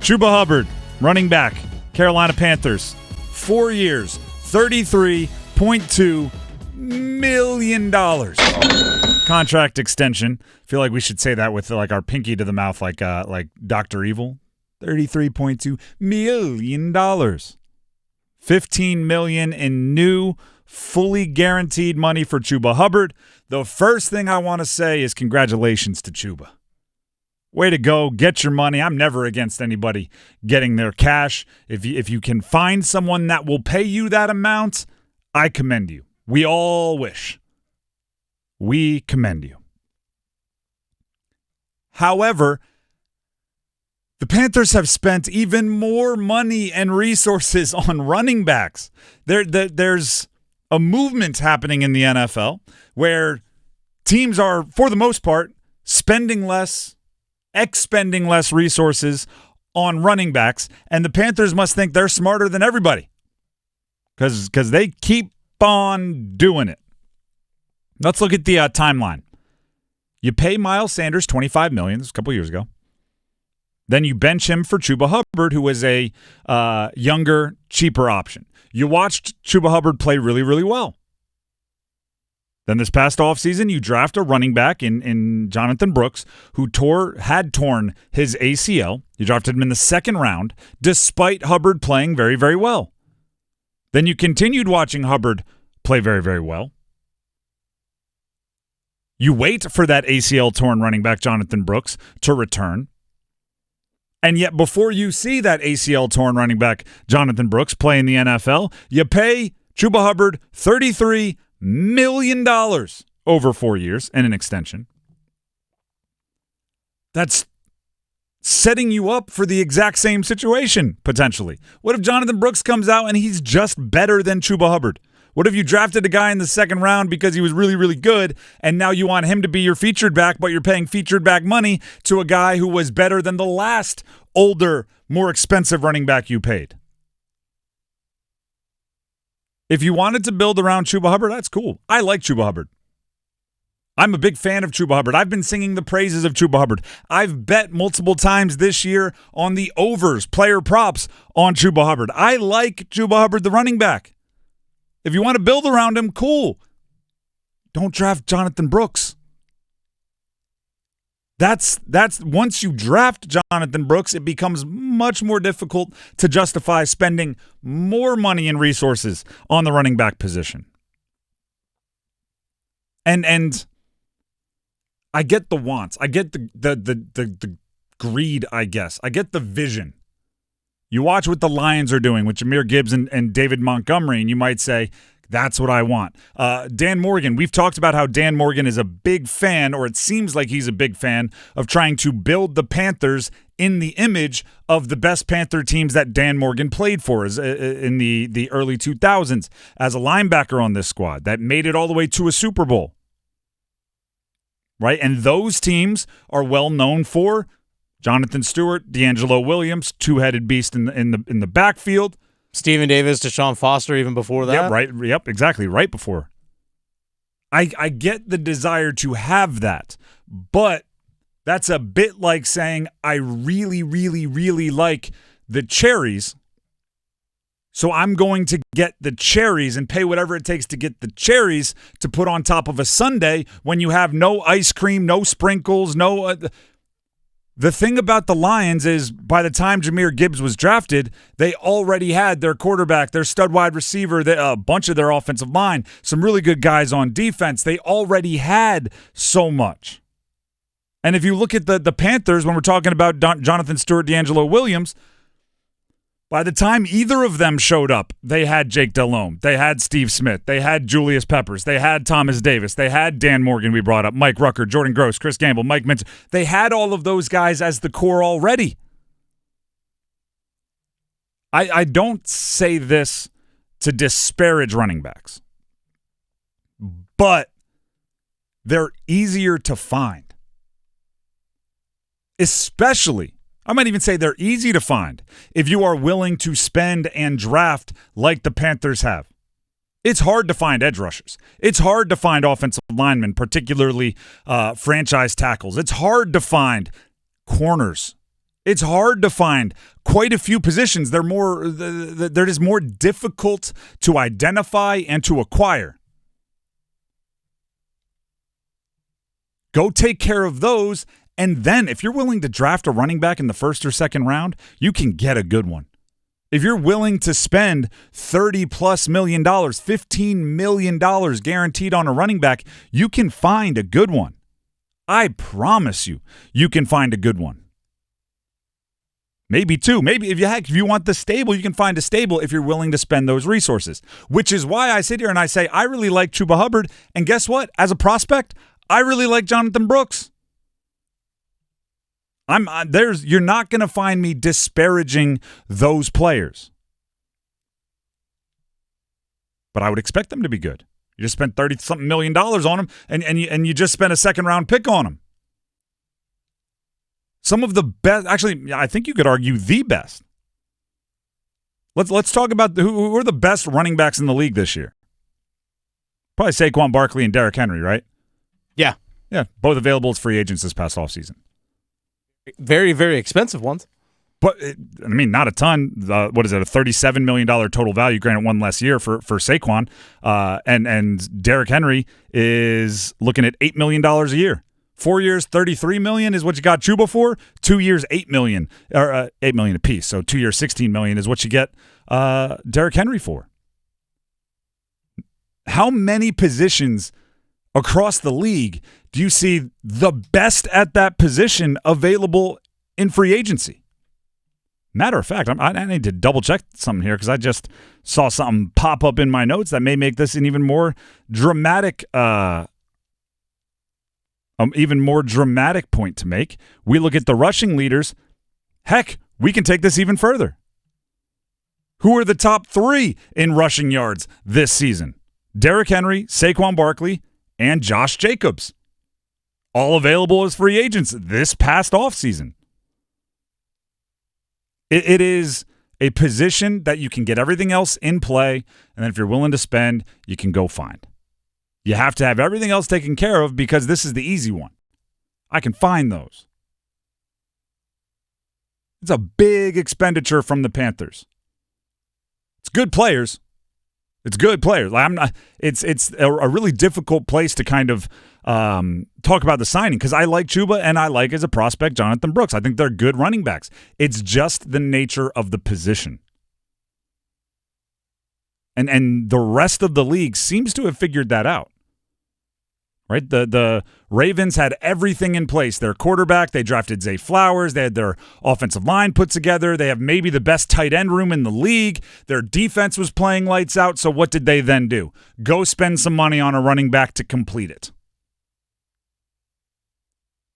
Chuba Hubbard, running back, Carolina Panthers. 4 years, $33.2 million. Contract extension. I feel like we should say that with like our pinky to the mouth like Dr. Evil. $33.2 million. $15 million in new, fully guaranteed money for Chuba Hubbard. The first thing I want to say is congratulations to Chuba. Way to go. Get your money. I'm never against anybody getting their cash. If you can find someone that will pay you that amount, I commend you. We all wish. We commend you. However, the Panthers have spent even more money and resources on running backs. There's a movement happening in the NFL where teams are, for the most part, spending less, expending less resources on running backs, and the Panthers must think they're smarter than everybody because they keep on doing it. Let's look at the timeline. You pay Miles Sanders $25 million. This was a couple years ago. Then you bench him for Chuba Hubbard, who was a younger, cheaper option. You watched Chuba Hubbard play really, really well. Then this past offseason, you draft a running back in Jonathon Brooks, who had torn his ACL. You drafted him in the second round, despite Hubbard playing very, very well. Then you continued watching Hubbard play very, very well. You wait for that ACL-torn running back, Jonathon Brooks, to return. And yet before you see that ACL-torn running back, Jonathon Brooks, play in the NFL, you pay Chuba Hubbard $33 million over 4 years and an extension. That's setting you up for the exact same situation, potentially. What if Jonathon Brooks comes out and he's just better than Chuba Hubbard? What if you drafted a guy in the second round because he was really, really good, and now you want him to be your featured back, but you're paying featured back money to a guy who was better than the last older, more expensive running back you paid? If you wanted to build around Chuba Hubbard, that's cool. I like Chuba Hubbard. I'm a big fan of Chuba Hubbard. I've been singing the praises of Chuba Hubbard. I've bet multiple times this year on the overs, player props on Chuba Hubbard. I like Chuba Hubbard, the running back. If you want to build around him, cool. Don't draft Jonathon Brooks. That's once you draft Jonathon Brooks, it becomes much more difficult to justify spending more money and resources on the running back position. And I get the wants. I get the greed, I guess. I get the vision. You watch what the Lions are doing with Jahmyr Gibbs and David Montgomery, and you might say, that's what I want. Dan Morgan, we've talked about how Dan Morgan is a big fan, or it seems like he's a big fan, of trying to build the Panthers in the image of the best Panther teams that Dan Morgan played for in the early 2000s as a linebacker on this squad that made it all the way to a Super Bowl. Right? And those teams are well known for Jonathan Stewart, D'Angelo Williams, two-headed beast in the backfield. Stephen Davis, Deshaun Foster, even before that. Yep, right. Yep, exactly. Right before. I get the desire to have that, but that's a bit like saying I really, really, really like the cherries, so I'm going to get the cherries and pay whatever it takes to get the cherries to put on top of a sundae when you have no ice cream, no sprinkles, no... The thing about the Lions is by the time Jahmyr Gibbs was drafted, they already had their quarterback, their stud wide receiver, a bunch of their offensive line, some really good guys on defense. They already had so much. And if you look at the Panthers, when we're talking about Jonathan Stewart, D'Angelo Williams, by the time either of them showed up, they had Jake Delhomme, they had Steve Smith, they had Julius Peppers, they had Thomas Davis, they had Dan Morgan, we brought up, Mike Rucker, Jordan Gross, Chris Gamble, Mike Mintz. They had all of those guys as the core already. I don't say this to disparage running backs, but they're easier to find. Especially, I might even say they're easy to find if you are willing to spend and draft like the Panthers have. It's hard to find edge rushers. It's hard to find offensive linemen, particularly franchise tackles. It's hard to find corners It's hard to find quite a few positions. They're just more difficult to identify and to acquire. Go take care of those, and then if you're willing to draft a running back in the first or second round, you can get a good one. If you're willing to spend $30+ million, $15 million guaranteed on a running back, you can find a good one. I promise you can find a good one. Maybe two. Maybe if you want the stable, you can find a stable if you're willing to spend those resources. Which is why I sit here and I say I really like Chuba Hubbard. And guess what? As a prospect, I really like Jonathon Brooks. You're not going to find me disparaging those players. But I would expect them to be good. You just spent $30-something million on them, and you just spent a second-round pick on them. Some of the best, actually, I think you could argue the best. Let's talk about who are the best running backs in the league this year. Probably Saquon Barkley and Derrick Henry, right? Yeah. Yeah, both available as free agents this past offseason. Very, very expensive ones. But, not a ton. What is it, a $37 million total value, granted one less year for Saquon. And Derrick Henry is looking at $8 million a year. 4 years, $33 million is what you got Chuba for. 2 years, $8 million, or $8 million apiece. So 2 years, $16 million is what you get Derrick Henry for. How many positions across the league do you see the best at that position available in free agency? Matter of fact, I need to double check something here because I just saw something pop up in my notes that may make this an even more dramatic point to make. We look at the rushing leaders. Heck, we can take this even further. Who are the top 3 in rushing yards this season? Derrick Henry, Saquon Barkley, and Josh Jacobs. All available as free agents this past offseason. It is a position that you can get everything else in play, and then if you're willing to spend, you can go find. You have to have everything else taken care of because this is the easy one. I can find those. It's a big expenditure from the Panthers. It's good players. It's good players. It's a really difficult place to kind of talk about the signing because I like Chuba and I like as a prospect Jonathon Brooks. I think they're good running backs. It's just the nature of the position. And the rest of the league seems to have figured that out. Right? The Ravens had everything in place. Their quarterback, they drafted Zay Flowers. They had their offensive line put together. They have maybe the best tight end room in the league. Their defense was playing lights out. So what did they then do? Go spend some money on a running back to complete it.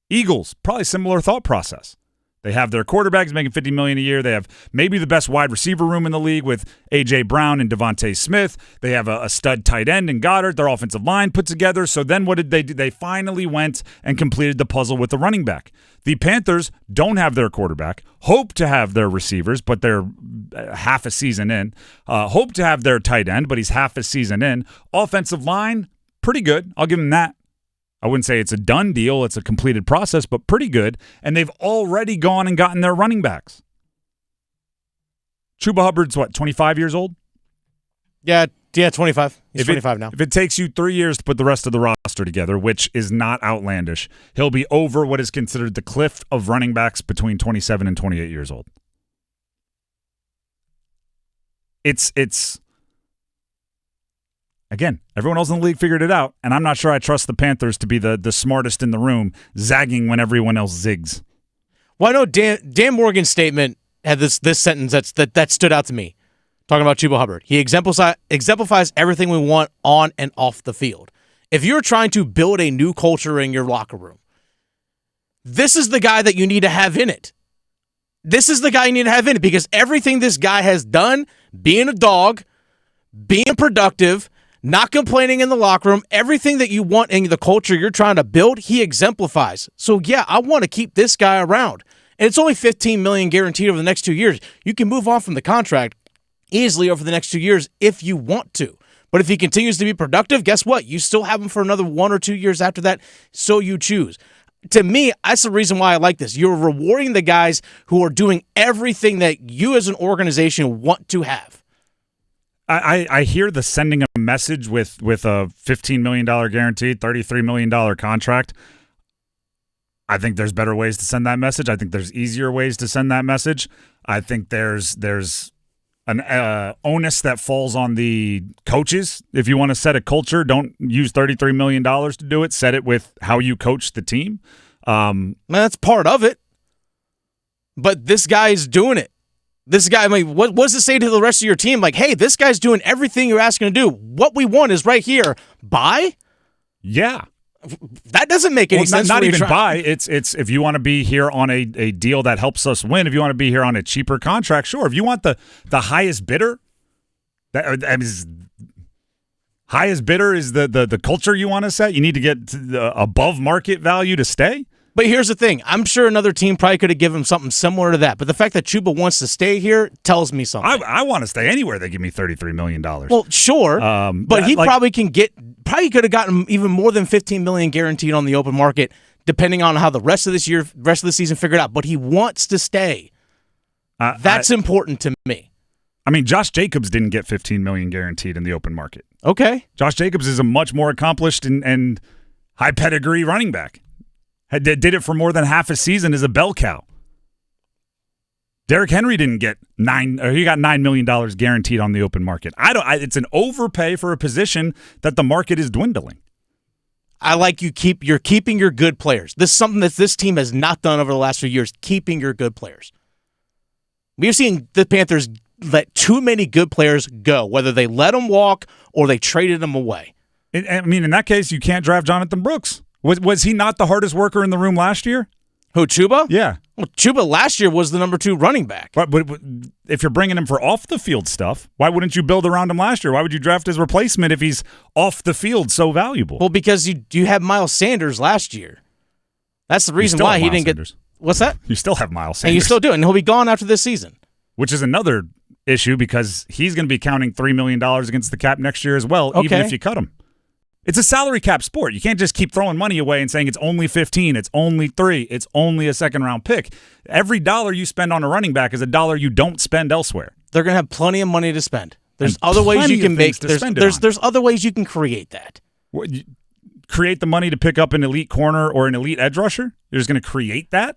Eagles, probably similar thought process. They have their quarterbacks making $50 million a year. They have maybe the best wide receiver room in the league with A.J. Brown and Devontae Smith. They have a stud tight end in Goddard. Their offensive line put together. So then what did they do? They finally went and completed the puzzle with the running back. The Panthers don't have their quarterback. Hope to have their receivers, but they're half a season in. Hope to have their tight end, but he's half a season in. Offensive line, pretty good. I'll give him that. I wouldn't say it's a done deal. It's a completed process, but pretty good. And they've already gone and gotten their running backs. Chuba Hubbard's, 25 years old? Yeah, 25. He's 25 now. If it takes you 3 years to put the rest of the roster together, which is not outlandish, he'll be over what is considered the cliff of running backs between 27 and 28 years old. It's again, everyone else in the league figured it out, and I'm not sure I trust the Panthers to be the smartest in the room, zagging when everyone else zigs. Well, I know Dan Morgan's statement had this sentence that stood out to me, talking about Chuba Hubbard. He exemplifies everything we want on and off the field. If you're trying to build a new culture in your locker room, this is the guy that you need to have in it. This is the guy you need to have in it because everything this guy has done, being a dog, being productive, not complaining in the locker room, everything that you want in the culture you're trying to build, he exemplifies. So, yeah, I want to keep this guy around. And it's only $15 million guaranteed over the next 2 years. You can move on from the contract easily over the next 2 years if you want to. But if he continues to be productive, guess what? You still have him for another 1 or 2 years after that, so you choose. to me, that's the reason why I like this. You're rewarding the guys who are doing everything that you as an organization want to have. I hear the sending a message with a $15 million guaranteed, $33 million contract. I think there's better ways to send that message. I think there's easier ways to send that message. I think there's an onus that falls on the coaches. If you want to set a culture, don't use $33 million to do it. Set it with how you coach the team. That's part of it. But this guy is doing it. This guy, I mean, what does it say to the rest of your team? Like, hey, this guy's doing everything you're asking to do. What we want is right here. Buy? Yeah. That doesn't make any sense. Not even buy. It's if you want to be here on a deal that helps us win. If you want to be here on a cheaper contract, sure. If you want the highest bidder, highest bidder is the culture you want to set. You need to get to the above market value to stay. But here's the thing. I'm sure another team probably could have given him something similar to that. But the fact that Chuba wants to stay here tells me something. I want to stay anywhere they give me $33 million. Well, sure. But he probably could have gotten even more than $15 million guaranteed on the open market, depending on how the rest of the season figured out. But he wants to stay. That's important to me. I mean, Josh Jacobs didn't get $15 million guaranteed in the open market. Okay. Josh Jacobs is a much more accomplished and high pedigree running back. Did it for more than half a season as a bell cow. Derrick Henry didn't get he got $9 million guaranteed on the open market. It's an overpay for a position that the market is dwindling. I like you're keeping your good players. This is something that this team has not done over the last few years, keeping your good players. We've seen the Panthers let too many good players go, whether they let them walk or they traded them away. I mean, in that case, you can't draft Jonathon Brooks. Was he not the hardest worker in the room last year? Who, Chuba? Yeah. Well, Chuba last year was the number 2 running back. But if you're bringing him for off-the-field stuff, why wouldn't you build around him last year? Why would you draft his replacement if he's off the field so valuable? Well, because you had Miles Sanders last year. That's the reason why he didn't get – what's that? You still have Miles Sanders. And you still do, and he'll be gone after this season. Which is another issue because he's going to be counting $3 million against the cap next year as well, even if you cut him. It's a salary cap sport. You can't just keep throwing money away and saying it's only 15, it's only 3, it's only a second-round pick. Every dollar you spend on a running back is a dollar you don't spend elsewhere. They're going to have plenty of money to spend. There's other ways you can make. There's other ways you can create that. What, create the money to pick up an elite corner or an elite edge rusher? You're just going to create that?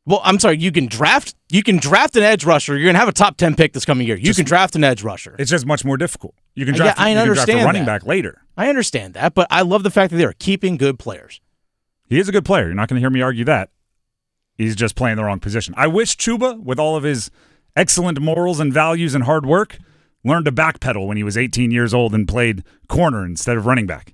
Well, I'm sorry. You can draft an edge rusher. You're going to have a top 10 pick this coming year. You can draft an edge rusher. It's just much more difficult. You can draft, a running back later. I understand that, but I love the fact that they are keeping good players. He is a good player. You're not going to hear me argue that. He's just playing the wrong position. I wish Chuba, with all of his excellent morals and values and hard work, learned to backpedal when he was 18 years old and played corner instead of running back.